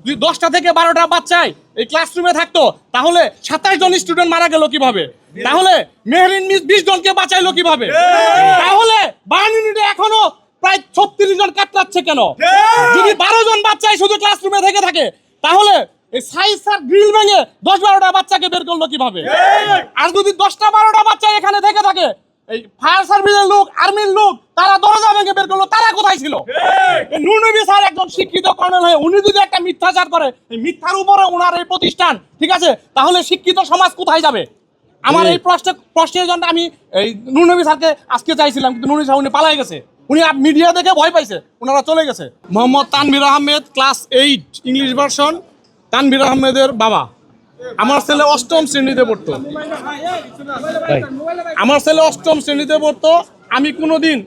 যদি 10টা থেকে 12টা বাচ্চাই এই ক্লাসরুমে থাকতো তাহলে 27 জন স্টুডেন্ট মারা গেল কিভাবে? তাহলে মেহরিন মিস 20 জনকে বাঁচাইলো কিভাবে? তাহলে বার্ন ইউনিটে এখনো প্রায় 36 জন কাতরাচ্ছে কেন? যদি 12 জন বাচ্চাই শুধু ক্লাসরুমে থেকে থাকে তাহলে এই সাইজ স্যার গ্রিল ভেঙে 10-12টা বাচ্চাকে বের করলো কিভাবে? আর যদি 10টা-12টা বাচ্চা এখানে থেকে থাকে এই ফায়ার সার্ভিসের লোক, আর্মির লোক, তারা দরজা ভেঙে বের করলো, তারা কোথায় ছিল? নূর নবী স্যার একজন শিক্ষিত কর্নেল হয়ে উনি যদি একটা মিথ্যাচার করে, এই মিথ্যার উপরে ওনার এই প্রতিষ্ঠান, ঠিক আছে, তাহলে শিক্ষিত সমাজ কোথায় যাবে? আমার এই প্রশ্নের জন্য আমি এই নূর নবী স্যারকে আজকে চাইছিলাম, কিন্তু নূর নবী স্যার উনি পালাই গেছে, উনি মিডিয়া দেখে ভয় পাইছে, ওনারা চলে গেছে। Mohammad Tanvir Ahmed, class 8 English version. Tanvir আহমেদের বাবা। আমার ছেলে 8ম শ্রেণীতে পড়তো। আমি কোনোদিন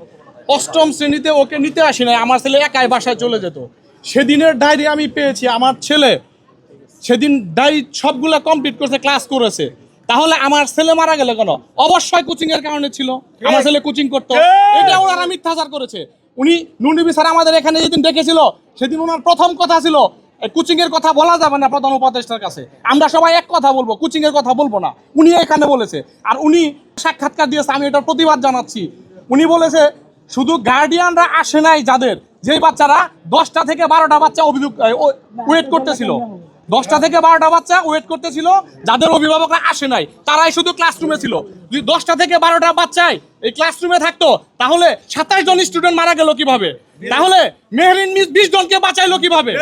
8ম শ্রেণীতে ওকে নিতে আসি নাই, আমার ছেলে একাই বাসায় চলে যেত। সেদিনের ডায়েরি আমি পেয়েছি, আমার ছেলে সেদিন ডায়েরি সবগুলা কমপ্লিট করছে, ক্লাস করেছে। তাহলে আমার ছেলে মারা গেল কেন? অবশ্যই কোচিং এর কারণে ছিল, আমার ছেলে কোচিং করতো, এটা ওনারা মিথ্যাচার করেছে। উনি নূর নবী স্যার আমাদের এখানে যেদিন ডেকেছিল সেদিন ওনার প্রথম কথা ছিল কোচিং এর কথা বলা যাবে না প্রধান উপদেষ্টার কাছে, আমরা সবাই এক কথা বলবো, কোচিং এর কথা বলবো না, উনি এখানে বলেছে। আর উনি সাক্ষাৎকার দিয়েছে, আমি এটার প্রতিবাদ জানাচ্ছি। উনি বলেছে শুধু গার্ডিয়ানরা আসে নাই, যাদের যেই বাচ্চারা 10টা থেকে 12টা বাচ্চা অভিযোগ ওয়েট করতেছিল, 10টা থেকে 12টা বাচ্চা ওয়েট করতেছিল, যাদের অভিভাবকরা আসে নাই, তারাই শুধু ক্লাসরুমে ছিল। যদি 10টা থেকে 12টা বাচ্চাই এই ক্লাসরুমে থাকতো তাহলে 27 জন স্টুডেন্ট মারা গেল কিভাবে? তাহলে মেহরিন মিস 20 জনকে বাঁচাইলো কিভাবে?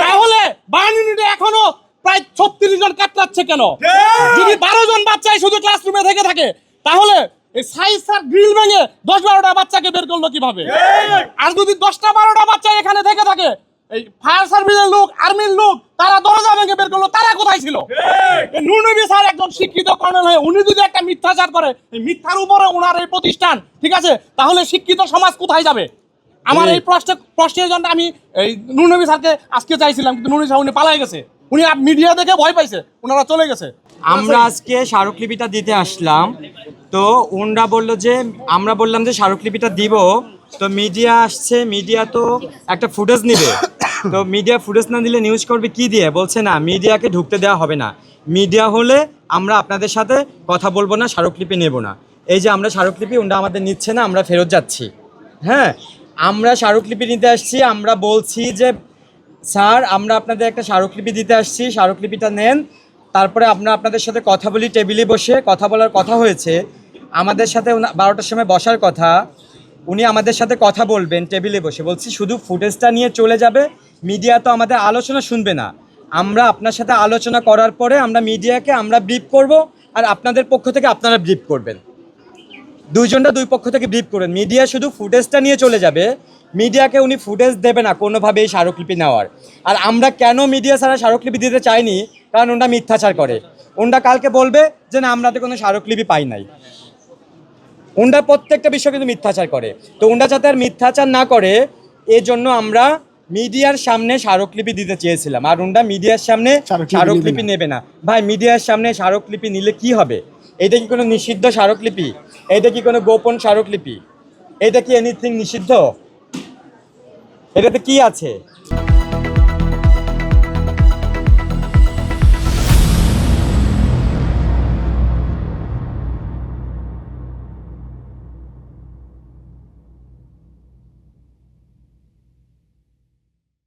তাহলে বার্ন ইউনিটে এখনো প্রায় 36 জন কাতরাচ্ছে কেন? যদি 12 জন বাচ্চাই শুধু ক্লাসরুমে থেকে থাকে তাহলে এই সাইজ স্যার গ্রিল ভেঙে 10-12টা বাচ্চাকে বের করলো কিভাবে? আর যদি 10টা-12টা বাচ্চা এখানে থেকে থাকে এই ফায়ার সার্ভিসের লোক, আর্মির লোক, তারা দরজা ভেঙে বের করলো, তারা কোথায় ছিল? নূর নবী স্যার একজন শিক্ষিত কর্নেল হয়ে উনি যদি একটা মিথ্যাচার করে, এই মিথ্যার উপরে ওনার এই প্রতিষ্ঠান, ঠিক আছে, তাহলে শিক্ষিত সমাজ কোথায় যাবে? আমার এই প্রশ্নের জন্য আমি এই নূর নবী স্যারকে আজকে চাইছিলাম, কিন্তু নূর নবী স্যার উনি পালাই গেছে, উনি মিডিয়া দেখে ভয় পাইছে, ওনারা চলে গেছে। আমরা আজকে স্মারকলিপিটা দিতে আসলাম, তো ওনরা বললো যে, আমরা বললাম যে স্মারকলিপিটা দিব, তো মিডিয়া আসছে, মিডিয়া তো একটা ফুটেজ নিবে, তো মিডিয়া ফুটেজ না দিলে নিউজ করবে কি দিয়ে? বলছে না, মিডিয়াকে ঢুকতে দেওয়া হবে না, মিডিয়া হলে আমরা আপনাদের সাথে কথা বলবো না, স্মারকলিপি নেব না। এই যে আমরা স্মারকলিপি, ওনরা আমাদের নিচ্ছে না, আমরা ফেরত যাচ্ছি। হ্যাঁ, আমরা স্মারকলিপি নিতে আসছি, আমরা বলছি যে স্যার আমরা আপনাদের একটা স্মারকলিপি দিতে আসছি, স্মারকলিপিটা নেন, তারপরে আমরা আপনাদের সাথে কথা বলি, টেবিলে বসে কথা বলার কথা হয়েছে, আমাদের সাথে 12টার সময় বসার কথা, উনি আমাদের সাথে কথা বলবেন টেবিলে বসে। বলছি শুধু ফুটেজটা নিয়ে চলে যাবে, মিডিয়া তো আমাদের আলোচনা শুনবে না, আমরা আপনার সাথে আলোচনা করার পরে আমরা মিডিয়াকে আমরা ব্রিফ করব, আর আপনাদের পক্ষ থেকে আপনারা ব্রিফ করবেন, দুইজনটা দুই পক্ষ থেকে ব্রিফ করেন। মিডিয়া শুধু ফুটেজটা নিয়ে চলে যাবে, মিডিয়াকে উনি ফুটেজ দেবে না কোনোভাবেই স্মারকলিপি নেওয়ার। আর আমরা কেন মিডিয়া ছাড়া স্মারকলিপি দিতে চাইনি, কারণ ওনারা মিথ্যাচার করে। ওনারা কালকে বলবে যে না, আমরা তো কোনো স্মারকলিপি পাই নাই। ওনারা প্রত্যেকটা বিষয় কিন্তু মিথ্যাচার করে, তো ওনারা যাতে আর মিথ্যাচার না করে এই জন্য আমরা মিডিয়ার সামনে স্মারকলিপি দিতে চেয়েছিলাম। আর ওনারা মিডিয়ার সামনে স্মারকলিপি নেবে না। ভাই, মিডিয়ার সামনে স্মারকলিপি নিলে কি হবে? এটা কি কোনো নিষিদ্ধ স্মারকলিপি? এটা কি কোনো গোপন স্মারকলিপি? এটা কি এনিথিং নিষিদ্ধ? এটাতে কি আছে?